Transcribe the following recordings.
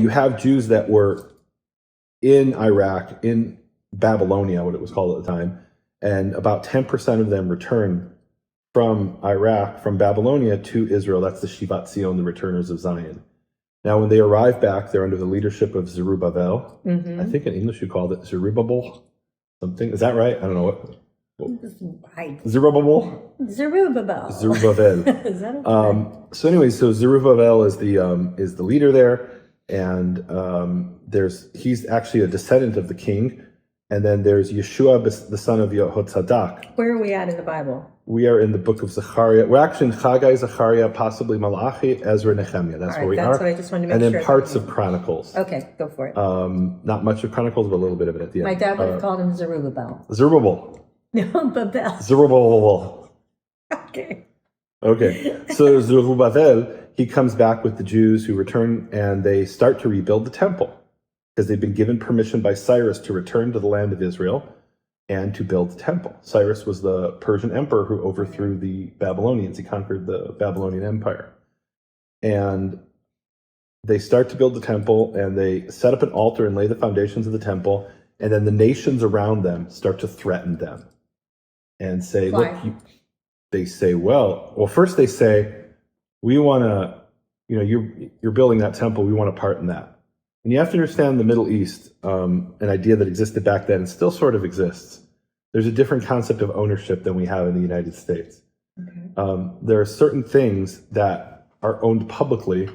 you have Jews that were in Iraq, in Babylonia, what it was called at the time, and about 10% of them returned from Iraq, from Babylonia to Israel. That's the Shivat Zion, the returners of Zion. Now, when they arrive back, they're under the leadership of Zerubbabel. I think in English you called it Zerubbabel something. Is that right? I don't know what. Zerubbabel. Is that okay? So Zerubbabel is the leader there, and he's actually a descendant of the king. And then there's Yeshua, the son of Yehotzadak. Where are we at in the Bible? We are in the book of Zechariah. We're actually in Haggai, Zechariah, possibly Malachi, Ezra, Nehemia. That's where we are. That's what I just wanted to make sure. And then parts of Chronicles. Okay, go for it. Not much of Chronicles, but a little bit of it at the end. My dad would have called him Zerubbabel. Zerubbabel. No, Babel. Zerubbabel. Okay. So Zerubbabel, he comes back with the Jews who return, and they start to rebuild the temple because they've been given permission by Cyrus to return to the land of Israel and to build the temple. Cyrus was the Persian emperor who overthrew the Babylonians. He conquered the Babylonian Empire. And they start to build the temple, and they set up an altar and lay the foundations of the temple, and then the nations around them start to threaten them and say, Why? look, they say, well, first they say, we want to, you're building that temple, we want a part in that. And you have to understand the Middle East, an idea that existed back then and still sort of exists. There's a different concept of ownership than we have in the United States. Okay. There are certain things that are owned publicly,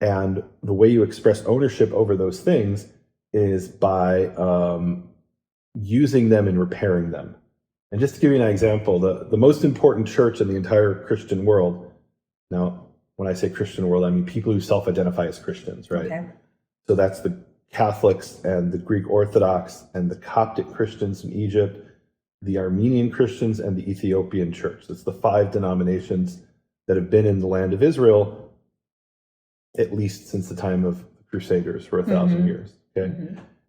and the way you express ownership over those things is by using them and repairing them. And just to give you an example, the most important church in the entire Christian world, now, when I say Christian world, I mean people who self-identify as Christians, right? Okay. So that's the Catholics and the Greek Orthodox and the Coptic Christians in Egypt, the Armenian Christians, and the Ethiopian Church. That's the 5 denominations that have been in the land of Israel, at least since the time of the Crusaders for 1,000 years. Okay,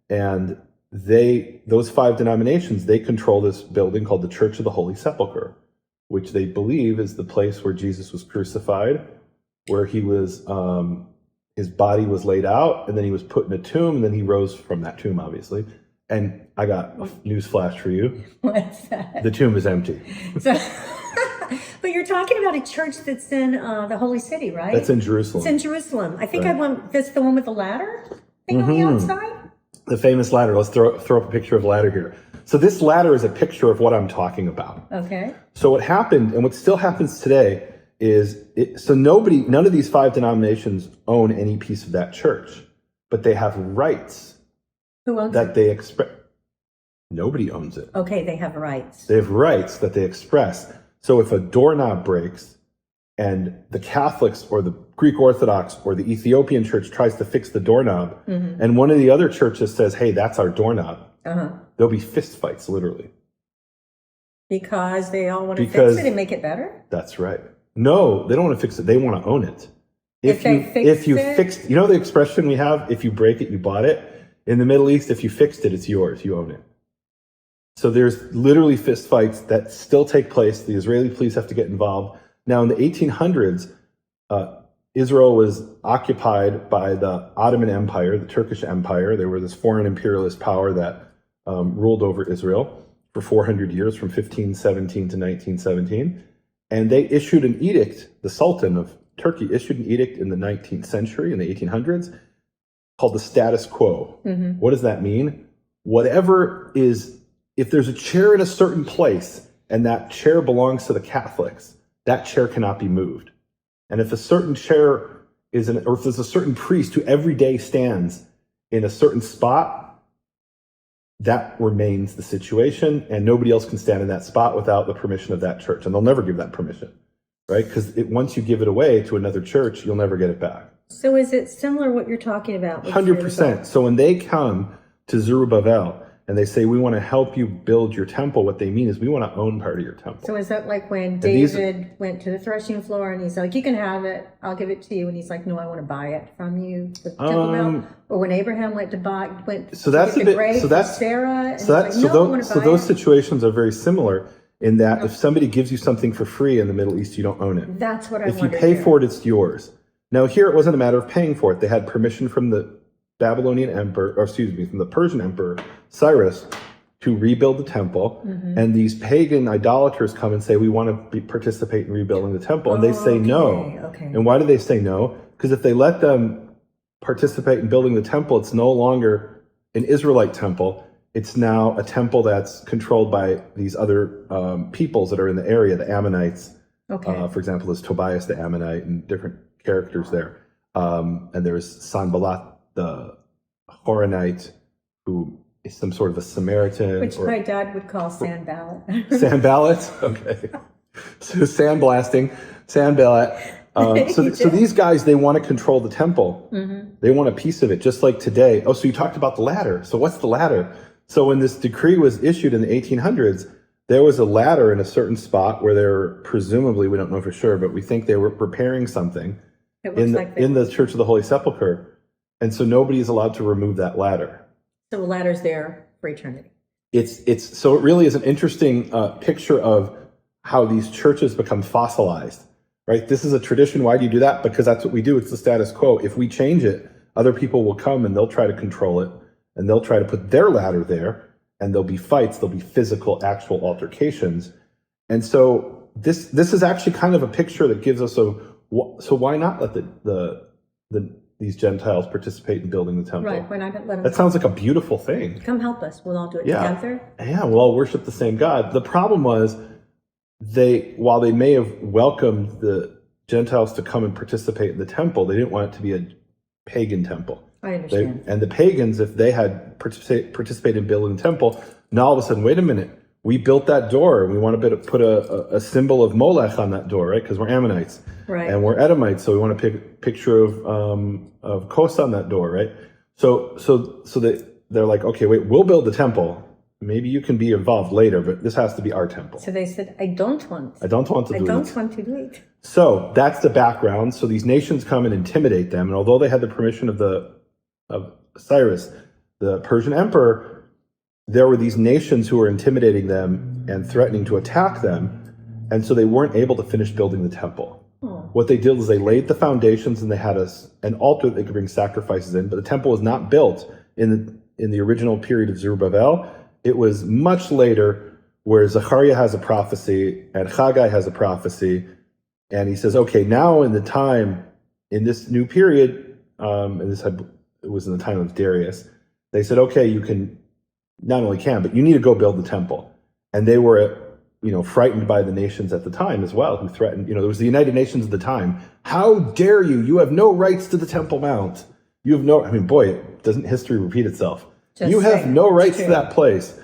and those 5 denominations, they control this building called the Church of the Holy Sepulchre, which they believe is the place where Jesus was crucified, where he was. His body was laid out, and then he was put in a tomb, and then he rose from that tomb, obviously. And I got a news flash for you. What's that? The tomb is empty. But you're talking about a church that's in the Holy City, right? That's in Jerusalem. It's in Jerusalem. I think that's the one with the ladder thing on the outside? The famous ladder. Let's throw up a picture of the ladder here. So this ladder is a picture of what I'm talking about. Okay. So what happened, and what still happens today, is none of these 5 denominations own any piece of that church, but they have rights. Who owns that it? They express. Nobody owns it. Okay, they have rights. They have rights that they express. So if a doorknob breaks and the Catholics or the Greek Orthodox or the Ethiopian church tries to fix the doorknob, and one of the other churches says, hey, that's our doorknob, there'll be fist fights, literally. Because they all want to fix it and make it better? That's right. No, they don't want to fix it. They want to own it. If you fixed, the expression we have, if you break it, you bought it. In the Middle East, if you fixed it, it's yours. You own it. So there's literally fist fights that still take place. The Israeli police have to get involved. Now, in the 1800s, Israel was occupied by the Ottoman Empire, the Turkish Empire. They were this foreign imperialist power that ruled over Israel for 400 years, from 1517 to 1917. And they issued an edict, the Sultan of Turkey issued an edict in the 19th century, in the 1800s, called the status quo. What does that mean? Whatever is, if there's a chair in a certain place and that chair belongs to the Catholics, that chair cannot be moved. And if a certain chair or if there's a certain priest who every day stands in a certain spot, that remains the situation, and nobody else can stand in that spot without the permission of that church. And they'll never give that permission, right? Because once you give it away to another church, you'll never get it back. So is it similar what you're talking about? 100%. So when they come to Zerubbabel and they say, we want to help you build your temple, what they mean is we want to own part of your temple. So is that like when David went to the threshing floor and he's like, you can have it, I'll give it to you. And he's like, no, I want to buy it from you. The Temple Mount. Or when Abraham went to Sarah. So those situations are very similar in that if somebody gives you something for free in the Middle East, you don't own it. That's what I If you pay for it, it's yours. Now here, it wasn't a matter of paying for it. They had permission from the Babylonian emperor, or excuse me, from the Persian emperor Cyrus to rebuild the temple. And these pagan idolaters come and say, we want to participate in rebuilding the temple. And they say no. And why do they say no? Because if they let them participate in building the temple, it's no longer an Israelite temple. It's now a temple that's controlled by these other peoples that are in the area, the Ammonites. For example, there's Tobias the Ammonite and different characters there. And there's Sanballat the Horonite, who is some sort of a Samaritan. Which my dad would call Sanballat. Sanballat? Okay. So sandblasting, Sanballat. So these guys, they want to control the temple. They want a piece of it, just like today. Oh, so you talked about the ladder. So what's the ladder? So when this decree was issued in the 1800s, there was a ladder in a certain spot where they were presumably, we don't know for sure, but we think they were preparing something in the Church of the Holy Sepulchre. And so nobody is allowed to remove that ladder. So the ladder's there for eternity. So it really is an interesting picture of how these churches become fossilized, right? This is a tradition. Why do you do that? Because that's what we do. It's the status quo. If we change it, other people will come and they'll try to control it, and they'll try to put their ladder there, and there'll be fights, there'll be physical, actual altercations. And so this is actually kind of a picture that gives us so why not let these Gentiles participate in building the temple? Right, why not let them? That sounds like a beautiful thing. Come help us. We'll all do it together. Yeah, we'll all worship the same God. The problem was while they may have welcomed the Gentiles to come and participate in the temple, they didn't want it to be a pagan temple. I understand. And the pagans, if they had participated in building the temple, now all of a sudden, wait a minute, we built that door and we want to put a symbol of Molech on that door, right? Because we're Ammonites, right? And we're Edomites, so we want to pick a picture of Kos on that door, right? So they're like, okay, wait, we'll build the temple. Maybe you can be involved later, but this has to be our temple. So they said, I don't want to do it. So that's the background. So these nations come and intimidate them, and although they had the permission of Cyrus, the Persian emperor, there were these nations who were intimidating them and threatening to attack them, and so they weren't able to finish building the temple. What they did was they laid the foundations, and they had an altar that they could bring sacrifices in, but the temple was not built in the original period of Zerubbabel. It was much later, where Zechariah has a prophecy and Haggai has a prophecy, and he says, okay, now in this new period, it was in the time of Darius, they said, okay, you can, not only can, but you need to go build the temple. And they were, frightened by the nations at the time as well, who threatened, there was the United Nations at the time. How dare you? You have no rights to the Temple Mount. You have no, doesn't history repeat itself? You have no rights to that place.